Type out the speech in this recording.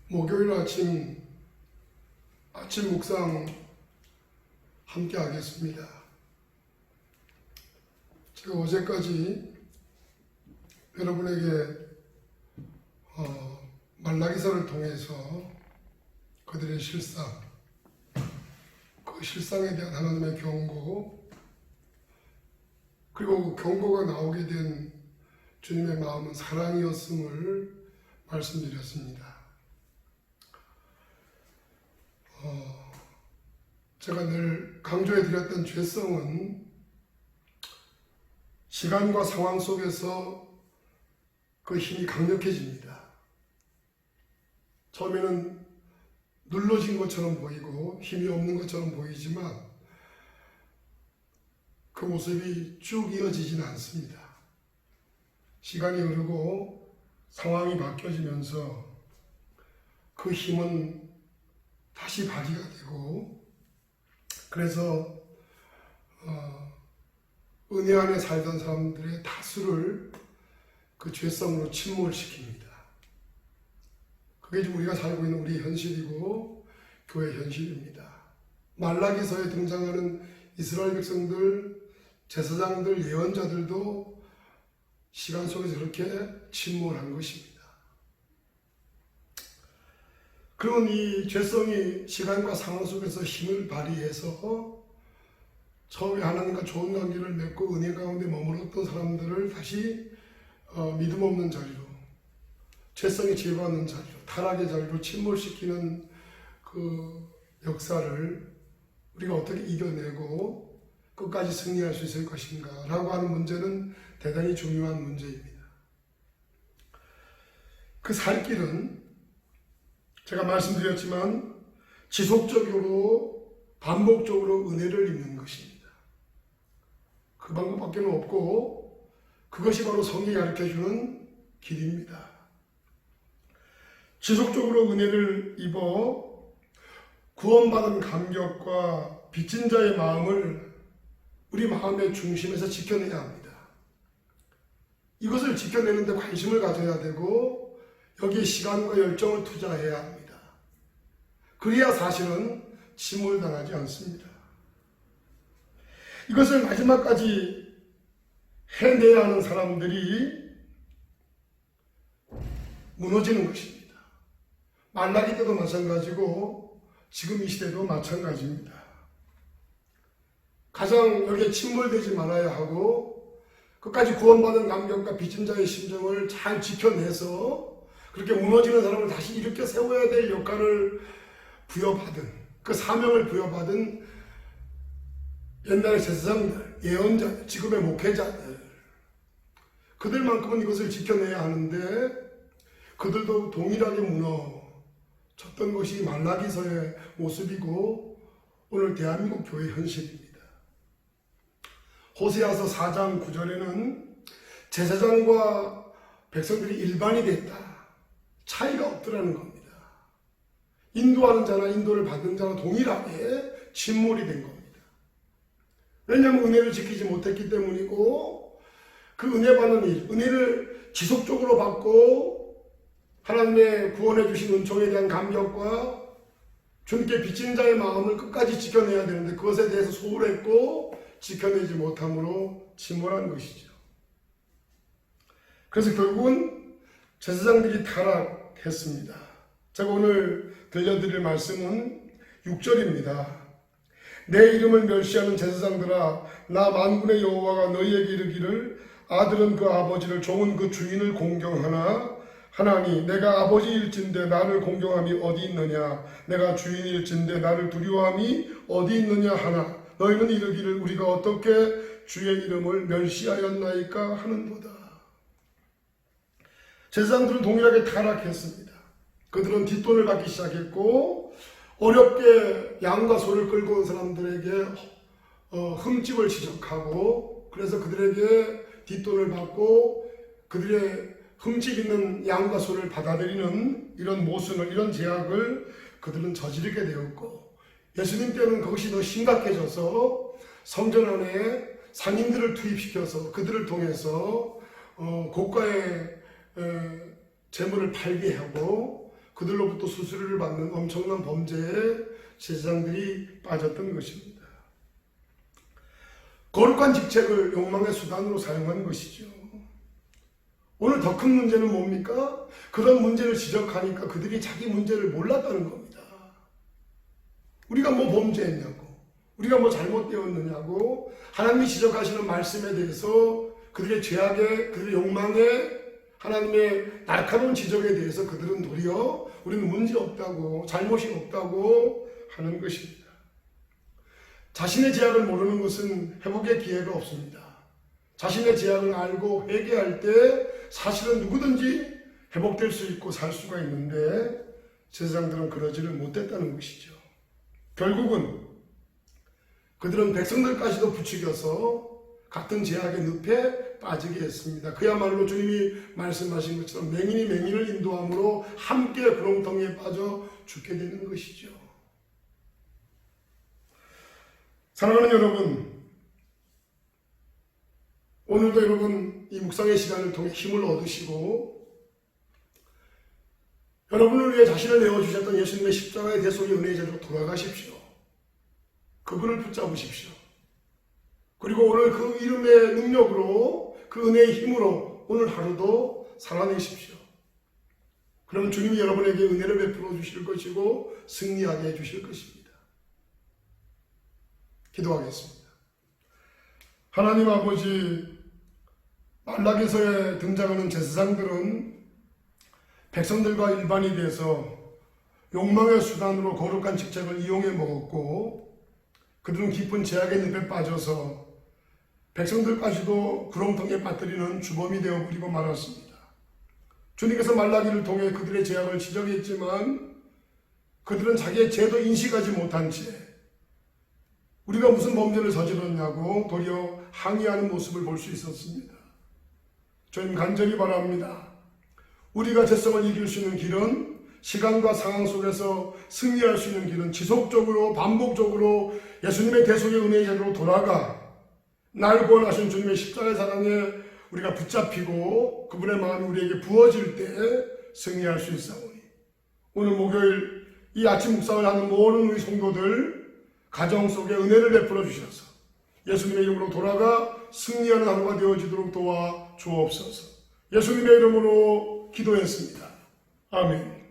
목요일 아침 묵상 함께 하겠습니다. 제가 어제까지 여러분에게 말라기서를 통해서 그들의 실상, 그 실상에 대한 하나님의 경고, 그리고 경고가 나오게 된 주님의 마음은 사랑이었음을 말씀드렸습니다. 제가 늘 강조해드렸던 죄성은 시간과 상황 속에서 그 힘이 강력해집니다. 처음에는 눌러진 것처럼 보이고 힘이 없는 것처럼 보이지만 그 모습이 쭉 이어지지는 않습니다. 시간이 흐르고 상황이 바뀌어지면서 그 힘은 다시 발휘가 되고, 그래서 은혜 안에 살던 사람들의 다수를 그 죄성으로 침몰시킵니다. 그게 지금 우리가 살고 있는 우리 현실이고 교회 현실입니다. 말라기서에 등장하는 이스라엘 백성들, 제사장들, 예언자들도 시간 속에서 그렇게 침몰한 것입니다. 그런 이 죄성이 시간과 상황 속에서 힘을 발휘해서 처음에 하나님과 좋은 관계를 맺고 은혜 가운데 머물렀던 사람들을 다시 믿음 없는 자리로, 죄성이 제거하는 자리로, 타락의 자리로 침몰시키는 그 역사를 우리가 어떻게 이겨내고 끝까지 승리할 수 있을 것인가 라고 하는 문제는 대단히 중요한 문제입니다. 그 살 길은 제가 말씀드렸지만 지속적으로 반복적으로 은혜를 입는 것입니다. 그 방법밖에 없고 그것이 바로 성경이 가르쳐주는 길입니다. 지속적으로 은혜를 입어 구원받은 감격과 빚진 자의 마음을 우리 마음의 중심에서 지켜내야 합니다. 이것을 지켜내는데 관심을 가져야 되고 여기에 시간과 열정을 투자해야 합니다. 그래야 사실은 침몰당하지 않습니다. 이것을 마지막까지 해내야 하는 사람들이 무너지는 것입니다. 말라기 때도 마찬가지고 지금 이 시대도 마찬가지입니다. 가장 여기에 침몰되지 말아야 하고 끝까지 구원받은 감격과 빚진 자의 심정을 잘 지켜내서 그렇게 무너지는 사람을 다시 일으켜 세워야 될 역할을 부여받은, 그 사명을 부여받은 옛날의 제사장들, 예언자들, 지금의 목회자들, 그들만큼은 이것을 지켜내야 하는데 그들도 동일하게 무너졌던 것이 말라기서의 모습이고 오늘 대한민국 교회 현실입니다. 호세아서 4장 9절에는 제사장과 백성들이 일반이 됐다, 차이가 없더라는 겁니다. 인도하는 자나 인도를 받은 자나 동일하게 침몰이 된 겁니다. 왜냐하면 은혜를 지키지 못했기 때문이고, 그 은혜 받는 일, 은혜를 지속적으로 받고 하나님의 구원해 주신 은총에 대한 감격과 주님께 빚진 자의 마음을 끝까지 지켜내야 되는데 그것에 대해서 소홀했고 지켜내지 못함으로 침몰한 것이죠. 그래서 결국은 제사장들이 타락했습니다. 제가 오늘 들려드릴 말씀은 6절입니다. 내 이름을 멸시하는 제사장들아, 나 만군의 여호와가 너희에게 이르기를 아들은 그 아버지를, 종은 그 주인을 공경하나 하나니 내가 아버지일진데 나를 공경함이 어디 있느냐, 내가 주인일진데 나를 두려워함이 어디 있느냐 하나 너희는 이르기를 우리가 어떻게 주의 이름을 멸시하였나이까 하는도다. 제사장들은 동일하게 타락했습니다. 그들은 뒷돈을 받기 시작했고 어렵게 양과 소를 끌고 온 사람들에게 흠집을 지적하고, 그래서 그들에게 뒷돈을 받고 그들의 흠집 있는 양과 소를 받아들이는 이런 모순을, 이런 제약을 그들은 저지르게 되었고, 예수님 때는 그것이 더 심각해져서 성전 안에 상인들을 투입시켜서 그들을 통해서 고가의 재물을 팔게 하고 그들로부터 수수료를 받는 엄청난 범죄에 제사장들이 빠졌던 것입니다. 거룩한 직책을 욕망의 수단으로 사용한 것이죠. 오늘 더 큰 문제는 뭡니까? 그런 문제를 지적하니까 그들이 자기 문제를 몰랐다는 겁니다. 우리가 뭐 범죄했냐고, 우리가 뭐 잘못되었느냐고, 하나님이 지적하시는 말씀에 대해서 그들의 죄악에, 그들의 욕망에, 하나님의 날카로운 지적에 대해서 그들은 도리어 우리는 문제 없다고, 잘못이 없다고 하는 것입니다. 자신의 죄악을 모르는 것은 회복의 기회가 없습니다. 자신의 죄악을 알고 회개할 때 사실은 누구든지 회복될 수 있고 살 수가 있는데 제사장들은 그러지를 못했다는 것이죠. 결국은 그들은 백성들까지도 부추겨서 같은 죄악의 늪에 빠지게 했습니다. 그야말로 주님이 말씀하신 것처럼 맹인이 맹인을 인도함으로 함께 구렁텅이에 빠져 죽게 되는 것이죠. 사랑하는 여러분, 오늘도 여러분 이 묵상의 시간을 통해 힘을 얻으시고 여러분을 위해 자신을 내어주셨던 예수님의 십자가의 대속의 은혜의 자리로 돌아가십시오. 그분을 붙잡으십시오. 그리고 오늘 그 이름의 능력으로, 그 은혜의 힘으로 오늘 하루도 살아내십시오. 그러면 주님이 여러분에게 은혜를 베풀어 주실 것이고 승리하게 해주실 것입니다. 기도하겠습니다. 하나님 아버지, 말라기서에 등장하는 제사장들은 백성들과 일반이 돼서 욕망의 수단으로 거룩한 직책을 이용해 먹었고 그들은 깊은 죄악의 늪에 빠져서 백성들까지도 구렁텅이에 빠뜨리는 주범이 되어버리고 말았습니다. 주님께서 말라기를 통해 그들의 죄악을 지적했지만 그들은 자기의 죄도 인식하지 못한 채 우리가 무슨 범죄를 저질렀냐고 도리어 항의하는 모습을 볼 수 있었습니다. 주님 간절히 바랍니다. 우리가 죄성을 이길 수 있는 길은 시간과 상황 속에서 승리할 수 있는 길은 지속적으로 반복적으로 예수님의 대속의 은혜의 자리로 돌아가 날 구원하신 주님의 십자가의 사랑에 우리가 붙잡히고 그분의 마음이 우리에게 부어질 때 승리할 수 있사오니 오늘 목요일 이 아침 묵상을 하는 모든 우리 성도들 가정 속에 은혜를 베풀어 주셔서 예수님의 이름으로 돌아가 승리하는 하루가 되어지도록 도와 주옵소서. 예수님의 이름으로 기도했습니다. 아멘.